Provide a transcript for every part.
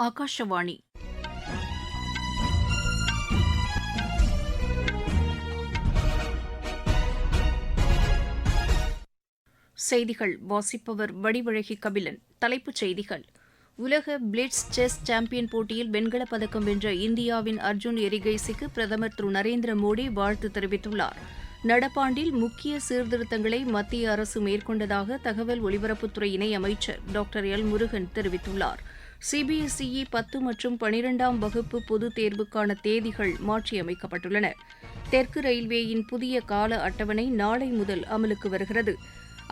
ஆகாஷவாணி. செய்திகள் வாசிப்பவர் வடிவழகி கபிலன். தலைப்புச் செய்திகள்: உலக பிளிட்ஸ் செஸ் சாம்பியன் போட்டியில் வெண்கலப் பதக்கம் வென்ற இந்தியாவின் அர்ஜுன் எரிகைசிக்கு பிரதமர் திரு நரேந்திர மோடி வாழ்த்து தெரிவித்துள்ளார். நடப்பாண்டில் முக்கிய சீர்திருத்தங்களை மத்திய அரசு மேற்கொண்டதாக தகவல் ஒலிபரப்புத்துறை இணையமைச்சர் டாக்டர் எல் முருகன் தெரிவித்துள்ளார். சிபிஎஸ்இ 10 மற்றும் 12ஆம் வகுப்பு பொதுத் தேர்வுக்கான தேதிகள் மாற்றியமைக்கப்பட்டுள்ளன. தெற்கு ரயில்வேயின் புதிய கால அட்டவணை நாளை முதல் அமலுக்கு வருகிறது.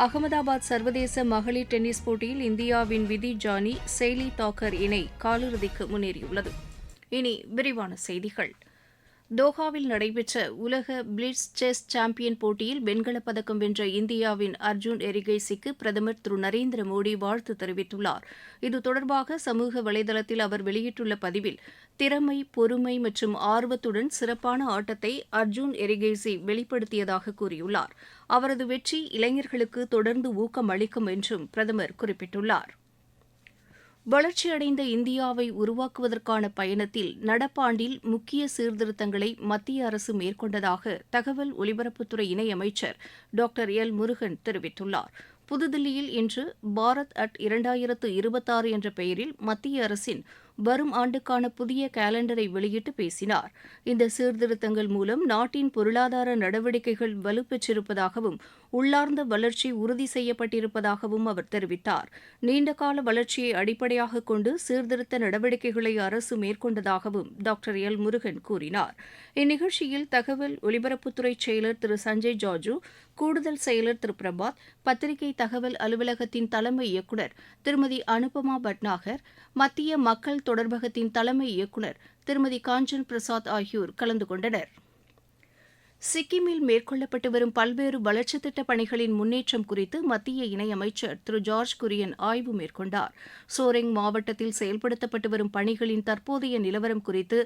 அகமதாபாத் சர்வதேச மகளிர் டென்னிஸ் போட்டியில் இந்தியாவின் விதி ஜானி, செய்லி தாக்கர் இணை காலிறுதிக்கு முன்னேறியுள்ளது. இனி விரிவான செய்திகள். தோஹாவில் நடைபெற்ற உலக பிளிட்ஸ் செஸ் சாம்பியன் போட்டியில் வெண்கலப் பதக்கம் வென்ற இந்தியாவின் அர்ஜுன் எரிகைசிக்கு பிரதமர் திரு நரேந்திர மோடி வாழ்த்து தெரிவித்துள்ளார். இது தொடர்பாக சமூக வலைதளத்தில் அவர் வெளியிட்டுள்ள பதிவில், திறமை, பொறுமை மற்றும் ஆர்வத்துடன் சிறப்பான ஆட்டத்தை அர்ஜுன் எரிகைசி வெளிப்படுத்தியதாக கூறியுள்ளார். அவரது வெற்றி இளைஞர்களுக்கு தொடர்ந்து ஊக்கம் அளிக்கும் என்றும் பிரதமர் குறிப்பிட்டுள்ளார். வளர்ச்சியடைந்த இந்தியாவை உருவாக்குவதற்கான பயணத்தில் நடப்பாண்டில் முக்கிய சீர்திருத்தங்களை மத்திய அரசு மேற்கொண்டதாக தகவல் ஒலிபரப்புத்துறை இணையமைச்சர் டாக்டர் எல் முருகன் தெரிவித்துள்ளார். புதுதில்லியில் இன்று பாரத் அட் 2026 என்ற பெயரில் மத்திய அரசின் வரும் ஆண்டுக்கான புதிய கேலண்டரை வெளியிட்டு பேசினார். இந்த சீர்திருத்தங்கள் மூலம் நாட்டின் பொருளாதார நடவடிக்கைகள் வலுப்பெற்றிருப்பதாகவும் உள்ளார்ந்த வளர்ச்சி உறுதி செய்யப்பட்டிருப்பதாகவும் அவர் தெரிவித்தார். நீண்டகால வளர்ச்சியை அடிப்படையாக கொண்டு சீர்திருத்த நடவடிக்கைகளை அரசு மேற்கொண்டதாகவும் டாக்டர் எல் முருகன் கூறினார். இந்நிகழ்ச்சியில் தகவல் ஒலிபரப்புத்துறை செயலர் திரு சஞ்சய் ஜாஜூ, கூடுதல் செயலர் திரு பிரபாத், பத்திரிகை தகவல் அலுவலகத்தின் தலைமை இயக்குநர் திருமதி அனுபமா பட்நாகர், மத்திய மக்கள் தொடர்பகத்தின் தலைமை இயக்குநர் திருமதி காஞ்சன் பிரசாத் ஆகியோர் கலந்து கொண்டனர். சிக்கிமில் மேற்கொள்ளப்பட்டு வரும் பல்வேறு வளர்ச்சித் திட்டப் பணிகளின் முன்னேற்றம் குறித்து மத்திய இணையமைச்சர் திரு ஜார்ஜ் குரியன் ஆய்வு மேற்கொண்டார். சோரெங் மாவட்டத்தில் செயல்படுத்தப்பட்டு வரும் பணிகளின் தற்போதைய நிலவரம் குறித்து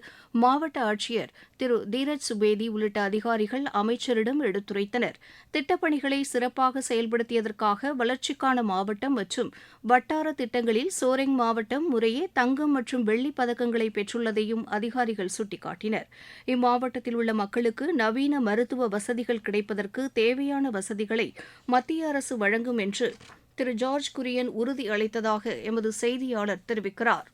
மாவட்ட ஆட்சியர் திரு தீரஜ் சுபேதி உள்ளிட்ட அதிகாரிகள் அமைச்சரிடம் எடுத்துரைத்தனர். திட்டப்பணிகளை சிறப்பாக செயல்படுத்தியதற்காக வளர்ச்சிக்கான மாவட்டம் மற்றும் வட்டார திட்டங்களில் சோரெங் மாவட்டம் முறையே தங்கம் மற்றும் வெள்ளிப் பதக்கங்களை பெற்றுள்ளதையும் அதிகாரிகள் சுட்டிக்காட்டினர். இம்மாவட்டத்தில் உள்ள மக்களுக்கு நவீன மருத்துவ வசதிகள் கிடைப்பதற்கு தேவையான வசதிகளை மத்திய அரசு வழங்கும் என்று திரு ஜார்ஜ் குரியன் உறுதி அளித்ததாக எமது செய்தியாளர் தெரிவிக்கிறார்.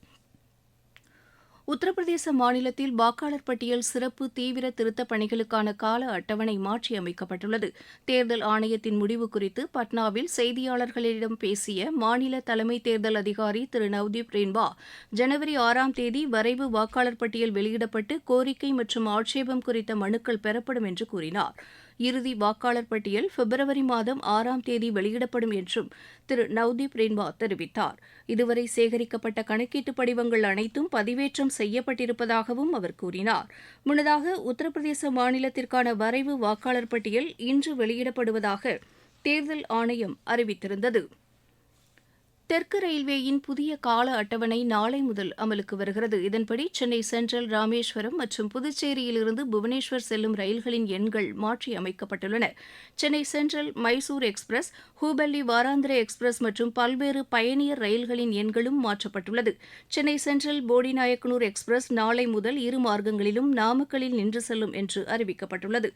உத்தரப்பிரதேச மாநிலத்தில் வாக்காளர் பட்டியல் சிறப்பு தீவிர திருத்தப் பணிகளுக்கான கால அட்டவணை மாற்றியமைக்கப்பட்டுள்ளது. தேர்தல் ஆணையத்தின் முடிவு குறித்து பட்னாவில் செய்தியாளர்களிடம் பேசிய மாநில தலைமை தேர்தல் அதிகாரி திரு நவ்தீப் ரெய்ன்பா, ஜனவரி 6ஆம் தேதி வரைவு வாக்காளர் பட்டியல் வெளியிடப்பட்டு கோரிக்கை மற்றும் ஆட்சேபம் குறித்த மனுக்கள் பெறப்படும் என்று கூறினார். இறுதி வாக்காளர் பட்டியல் பிப்ரவரி மாதம் 6ஆம் தேதி வெளியிடப்படும் என்றும் திரு நவ்தீப் ரெய்ன்பா தெரிவித்தார். இதுவரை சேகரிக்கப்பட்ட கணக்கீட்டு படிவங்கள் அனைத்தும் பதிவேற்றம் செய்யப்பட்டிருப்பதாகவும் அவர் கூறினார். முன்னதாக உத்தரப்பிரதேச மாநிலத்திற்கான வரைவு வாக்காளர் பட்டியல் இன்று வெளியிடப்படுவதாக தேர்தல் ஆணையம் அறிவித்திருந்தது. தெற்கு ரயில்வேயின் புதிய கால அட்டவணை நாளை முதல் அமலுக்கு வருகிறது. இதன்படி சென்னை சென்ட்ரல், ராமேஸ்வரம் மற்றும் புதுச்சேரியிலிருந்து புவனேஸ்வர் செல்லும் ரயில்களின் எண்கள் மாற்றியமைக்கப்பட்டுள்ளன. சென்னை சென்ட்ரல் மைசூர் எக்ஸ்பிரஸ், ஹூபள்ளி வாராந்திர எக்ஸ்பிரஸ் மற்றும் பல்வேறு பயணியர் ரயில்களின் எண்களும் மாற்றப்பட்டுள்ளது. சென்னை சென்ட்ரல் போடிநாயக்கனூர் எக்ஸ்பிரஸ் நாளை முதல் இரு மார்க்கங்களிலும் நாமக்கலில் நின்று செல்லும் என்று அறிவிக்கப்பட்டுள்ளது.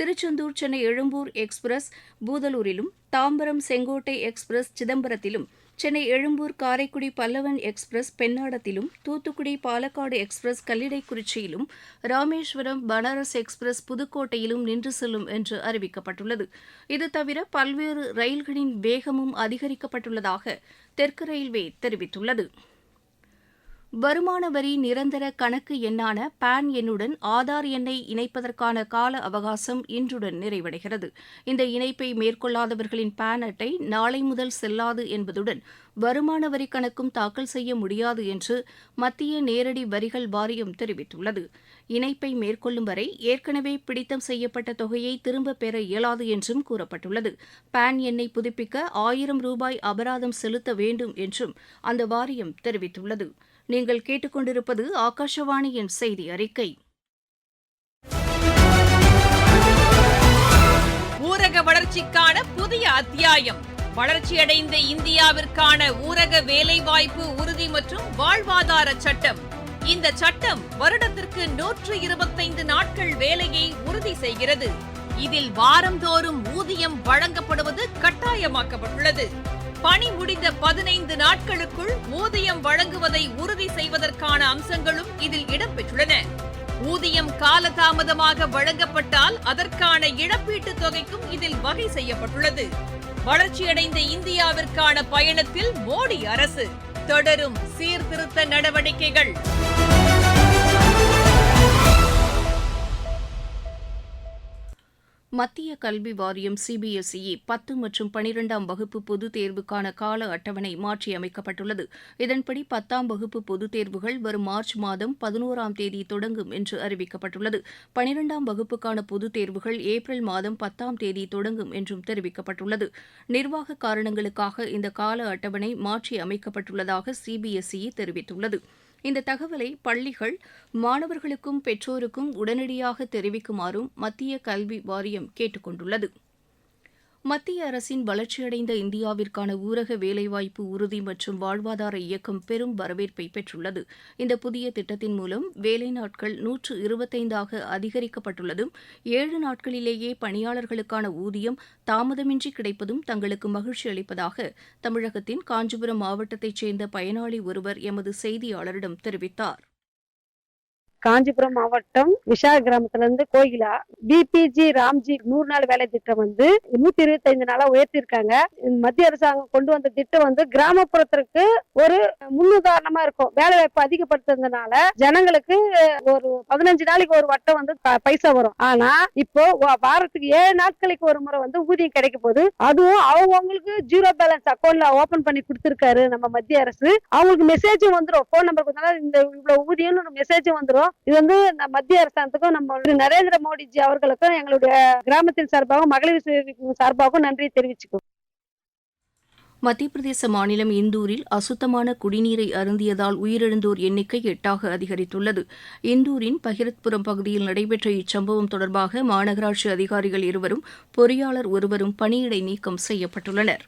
திருச்செந்தூர் சென்னை எழும்பூர் எக்ஸ்பிரஸ் பூதலூரிலும், தாம்பரம் செங்கோட்டை எக்ஸ்பிரஸ் சிதம்பரத்திலும், சென்னை எழும்பூர் காரைக்குடி பல்லவன் எக்ஸ்பிரஸ் பெண்ணாடத்திலும், தூத்துக்குடி பாலக்காடு எக்ஸ்பிரஸ் கல்லிடைக்குறிச்சியிலும், ராமேஸ்வரம் பனாரஸ் எக்ஸ்பிரஸ் புதுக்கோட்டையிலும் நின்று செல்லும் என்று அறிவிக்கப்பட்டுள்ளது. இது தவிர பல்வேறு ரயில்களின் வேகமும் அதிகரிக்கப்பட்டுள்ளதாக தெற்கு ரயில்வே தெரிவித்துள்ளது. வருமான வரி நிரந்தர கணக்கு எண்ணான பான் எண்ணுடன் ஆதார் எண்ணை இணைப்பதற்கான கால அவகாசம் இன்றுடன் நிறைவடைகிறது. இந்த இணைப்பை மேற்கொள்ளாதவர்களின் பான் அட்டை நாளை முதல் செல்லாது என்பதுடன் வருமான வரி கணக்கும் தாக்கல் செய்ய முடியாது என்று மத்திய நேரடி வரிகள் வாரியம் தெரிவித்துள்ளது. இணைப்பை மேற்கொள்ளும் வரை ஏற்கனவே பிடித்தம் செய்யப்பட்ட தொகையை திரும்பப் பெற இயலாது என்றும் கூறப்பட்டுள்ளது. பான் எண்ணை புதுப்பிக்க 1000 ரூபாய் அபராதம் செலுத்த வேண்டும் என்றும் அந்த வாரியம் தெரிவித்துள்ளது. நீங்கள் கேட்டுக்கொண்டிருப்பது ஆகாஷவாணியின் செய்தி அறிக்கை. ஊரக வளர்ச்சிக்கான புதிய அத்தியாயம். வளர்ச்சியடைந்த இந்தியாவிற்கான ஊரக வேலைவாய்ப்பு உறுதி மற்றும் வாழ்வாதார சட்டம். இந்த சட்டம் வருடத்திற்கு 125 நாட்கள் வேலையை உறுதி செய்கிறது. இதில் வாரந்தோறும் ஊதியம் வழங்கப்படுவது கட்டாயமாக்கப்பட்டுள்ளது. பணி முடிந்த 15 நாட்களுக்குள் ஊதியம் வழங்குவதை உறுதி செய்வதற்கான அம்சங்களும் இதில் இடம்பெற்றுள்ளன. ஊதியம் காலதாமதமாக வழங்கப்பட்டால் அதற்கான இழப்பீட்டுத் தொகைக்கும் இதில் வகை செய்யப்பட்டுள்ளது. வளர்ச்சியடைந்த இந்தியாவிற்கான பயணத்தில் மோடி அரசு தொடரும் சீர்திருத்த நடவடிக்கைகள். மத்திய கல்வி வாரியம் சிபிஎஸ்இ 10 மற்றும் 12ஆம் வகுப்பு பொதுத் தேர்வுக்கான கால அட்டவணை மாற்றியமைக்கப்பட்டுள்ளது. இதன்படி 10ஆம் வகுப்பு பொதுத் தேர்வுகள் வரும் மார்ச் மாதம் 11ஆம் தேதி தொடங்கும் என்று அறிவிக்கப்பட்டுள்ளது. 12ஆம் வகுப்புக்கான பொதுத் தேர்வுகள் ஏப்ரல் மாதம் 10ஆம் தேதி தொடங்கும் என்றும் தெரிவிக்கப்பட்டுள்ளது. நிர்வாக காரணங்களுக்காக இந்த கால அட்டவணை மாற்றியமைக்கப்பட்டுள்ளதாக சிபிஎஸ்இ தெரிவித்துள்ளது. இந்த தகவலை பள்ளிகள் மாணவர்களுக்கும் பெற்றோருக்கும் உடனடியாக தெரிவிக்குமாறும் மத்திய கல்வி வாரியம் கேட்டுக் கொண்டுள்ளது. மத்திய அரசின் வளர்ச்சியடைந்த இந்தியாவிற்கான ஊரக வேலைவாய்ப்பு உறுதி மற்றும் வாழ்வாதார இயக்கம் பெரும் வரவேற்பை பெற்றுள்ளது. இந்த புதிய திட்டத்தின் மூலம் வேலை நாட்கள் 125ஆக அதிகரிக்கப்பட்டுள்ளதும் 7 நாட்களிலேயே பணியாளர்களுக்கான ஊதியம் தாமதமின்றி கிடைப்பதும் தங்களுக்கு மகிழ்ச்சி அளிப்பதாக தமிழகத்தின் காஞ்சிபுரம் மாவட்டத்தைச் சேர்ந்த பயனாளி ஒருவர் எமது செய்தியாளரிடம் தெரிவித்தார். காஞ்சிபுரம் மாவட்டம் விஷா கிராமத்துல இருந்து கோகிலா. பிபிஜி ராம்ஜி 100 நாள் வேலை திட்டம் 125 நாளா உயர்த்திருக்காங்க. மத்திய அரசாங்கம் கொண்டு வந்த திட்டம் கிராமப்புறத்திற்கு ஒரு முன்னுதாரணமா இருக்கும். வேலை வாய்ப்பு அதிகப்படுத்துறதுனால ஜனங்களுக்கு ஒரு 15 நாளைக்கு ஒரு வட்டம் பைசா வரும். ஆனா இப்போ வாரத்துக்கு 7 நாட்களுக்கு ஒரு முறை ஊதியம் கிடைக்க போகுது. அதுவும் அவங்களுக்கு ஜீரோ பேலன்ஸ் அக்கௌண்ட்ல ஓபன் பண்ணி கொடுத்திருக்காரு நம்ம மத்திய அரசு. அவங்களுக்கு மெசேஜும் வந்துடும். போன் நம்பர் கொடுத்தாலும் இந்த இவ்வளவு ஊதியம்னு மெசேஜும் வந்துடும். இது மத்திய அரசாங்கத்துக்கும் நம்ம நரேந்திர மோடிஜி அவர்களுக்கும் எங்களுடைய கிராமத்தின் சார்பாகவும் மகளிர் சார்பாகவும் நன்றி தெரிவிச்சுக்கோம். மத்திய பிரதேச மாநிலம் இந்தூரில் அசுத்தமான குடிநீரை அருந்தியதால் உயிரிழந்தோர் எண்ணிக்கை 8ஆக அதிகரித்துள்ளது. இந்தூரின் பகிரத்புரம் பகுதியில் நடைபெற்ற இச்சம்பவம் தொடர்பாக மாநகராட்சி அதிகாரிகள் 2வரும் பொறியாளர் 1வரும் பணியிடை நீக்கம் செய்யப்பட்டுள்ளனர்.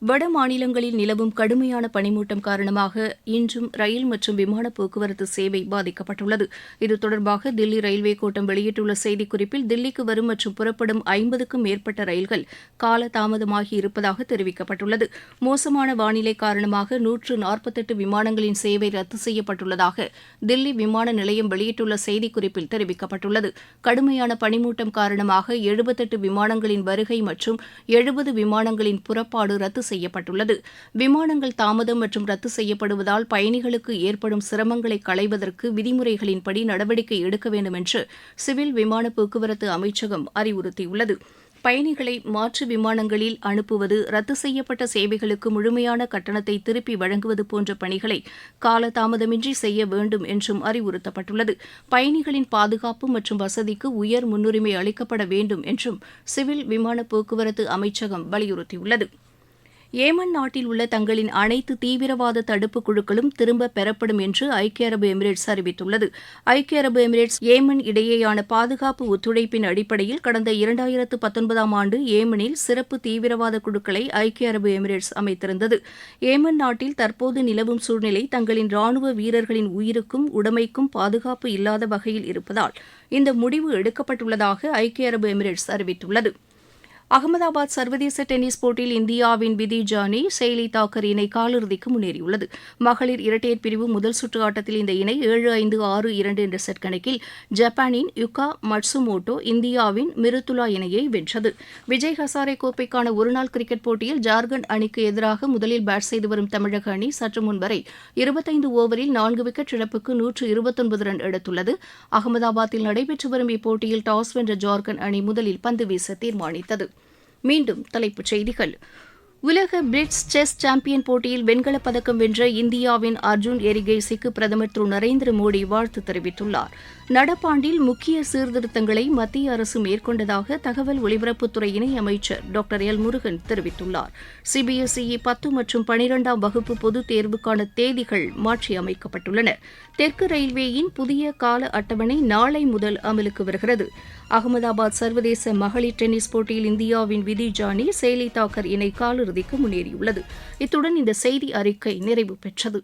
வட மாநிலங்களில் நிலவும் கடுமையான பனிமூட்டம் காரணமாக இன்றும் ரயில் மற்றும் விமான போக்குவரத்து சேவை பாதிக்கப்பட்டுள்ளது. இது தொடர்பாக தில்லி ரயில்வே கோட்டம் வெளியிட்டுள்ள செய்திக்குறிப்பில் தில்லிக்கு வரும் மற்றும் புறப்படும் 50க்கும் மேற்பட்ட ரயில்கள் கால தாமதமாகி இருப்பதாக தெரிவிக்கப்பட்டுள்ளது. மோசமான வானிலை காரணமாக 148 விமானங்களின் சேவை ரத்து செய்யப்பட்டுள்ளதாக தில்லி விமான நிலையம் வெளியிட்டுள்ள செய்திக்குறிப்பில் தெரிவிக்கப்பட்டுள்ளது. கடுமையான பனிமூட்டம் காரணமாக 78 விமானங்களின் வருகை மற்றும் 70 விமானங்களின் புறப்பாடு ரத்து செய்யப்பட்டுள்ளது. விமானங்கள் தாமதம் மற்றும் ரத்து செய்யப்படுவதால் பயணிகளுக்கு ஏற்படும் சிரமங்களை களைவதற்கு விதிமுறைகளின்படி நடவடிக்கை எடுக்க வேண்டும் என்று சிவில் விமான போக்குவரத்து அமைச்சகம் அறிவுறுத்தியுள்ளது. பயணிகளை மாற்று விமானங்களில் அனுப்புவது, ரத்து செய்யப்பட்ட சேவைகளுக்கு முழுமையான கட்டணத்தை திருப்பி வழங்குவது போன்ற பணிகளை காலதாமதமின்றி செய்ய வேண்டும் என்றும் அறிவுறுத்தப்பட்டுள்ளது. பயணிகளின் பாதுகாப்பு மற்றும் வசதிக்கு உயர் முன்னுரிமை அளிக்கப்பட வேண்டும் என்றும் சிவில் விமான போக்குவரத்து அமைச்சகம் வலியுறுத்தியுள்ளது. ஏமன் நாட்டில் உள்ள தங்களின் அனைத்து தீவிரவாத தடுப்பு குழுக்களும் திரும்பப் பெறப்படும் என்று ஐக்கிய அரபு எமிரேட்ஸ் அறிவித்துள்ளது. ஐக்கிய அரபு எமிரேட்ஸ் ஏமன் இடையேயான பாதுகாப்பு ஒத்துழைப்பின் அடிப்படையில் கடந்த 2019ஆம் ஆண்டு ஏமனில் சிறப்பு தீவிரவாத குழுக்களை ஐக்கிய அரபு எமிரேட்ஸ் அமைத்திருந்தது. ஏமன் நாட்டில் தற்போது நிலவும் சூழ்நிலை தங்களின் ராணுவ வீரர்களின் உயிருக்கும் உடைமைக்கும் பாதுகாப்பு இல்லாத வகையில் இருப்பதால் இந்த முடிவு எடுக்கப்பட்டுள்ளதாக ஐக்கிய அரபு எமிரேட்ஸ் அறிவித்துள்ளது. அகமதாபாத் சர்வதேச டென்னிஸ் போட்டியில் இந்தியாவின் விதி ஜானி செயலி தாக்கர் இணை காலிறுதிக்கு முன்னேறியுள்ளது. மகளிர் இரட்டையர் பிரிவு முதல் சுற்று ஆட்டத்தில் இந்த இணை 7-5, 6-2 என்ற செட் கணக்கில் ஜப்பானின் யுகா மட்சுமோட்டோ இந்தியாவின் மிருத்துலா இணையை வென்றது. விஜய் ஹசாரே கோப்பைக்கான ஒருநாள் கிரிக்கெட் போட்டியில் ஜார்க்கண்ட் அணிக்கு எதிராக முதலில் பேட் செய்து வரும் தமிழக அணி சற்று முன் வரை 25 ஓவரில் 4 விக்கெட் இழப்புக்கு 129 ரன் எடுத்துள்ளது. அகமதாபாத்தில் நடைபெற்று வரும் இப்போட்டியில் டாஸ் வென்ற ஜார்க்கண்ட் அணி முதலில் பந்து வீச தீர்மானித்தது. மீண்டும் தலைப்புச் செய்திகள். உலக பிரிட்ஜ் செஸ் சாம்பியன் போட்டியில் வெண்கலப் பதக்கம் வென்ற இந்தியாவின் அர்ஜுன் எரிகேசிக்கு பிரதமர் திரு நரேந்திர மோடி வாழ்த்து தெரிவித்துள்ளார். நடப்பாண்டில் முக்கிய சீர்திருத்தங்களை மத்திய அரசு மேற்கொண்டதாக தகவல் ஒலிபரப்புத்துறை இணை அமைச்சர் டாக்டர் எல் முருகன் தெரிவித்துள்ளார். சிபிஎஸ்இ 10 மற்றும் 12ஆம் வகுப்பு பொதுத் தேர்வுக்கான தேதிகள் மாற்றியமைக்கப்பட்டுள்ளன. தெற்கு ரயில்வேயின் புதிய கால அட்டவணை நாளை முதல் அமலுக்கு வருகிறது. அகமதாபாத் சர்வதேச மகளிர் டென்னிஸ் போட்டியில் இந்தியாவின் விதி ஜானி செயலி தாக்கர் இணை காலிறுதிக்கு அரையிறுதிக்கு முன்னேறியுள்ளது. இத்துடன் இந்த செய்தி அறிக்கை நிறைவு பெற்றது.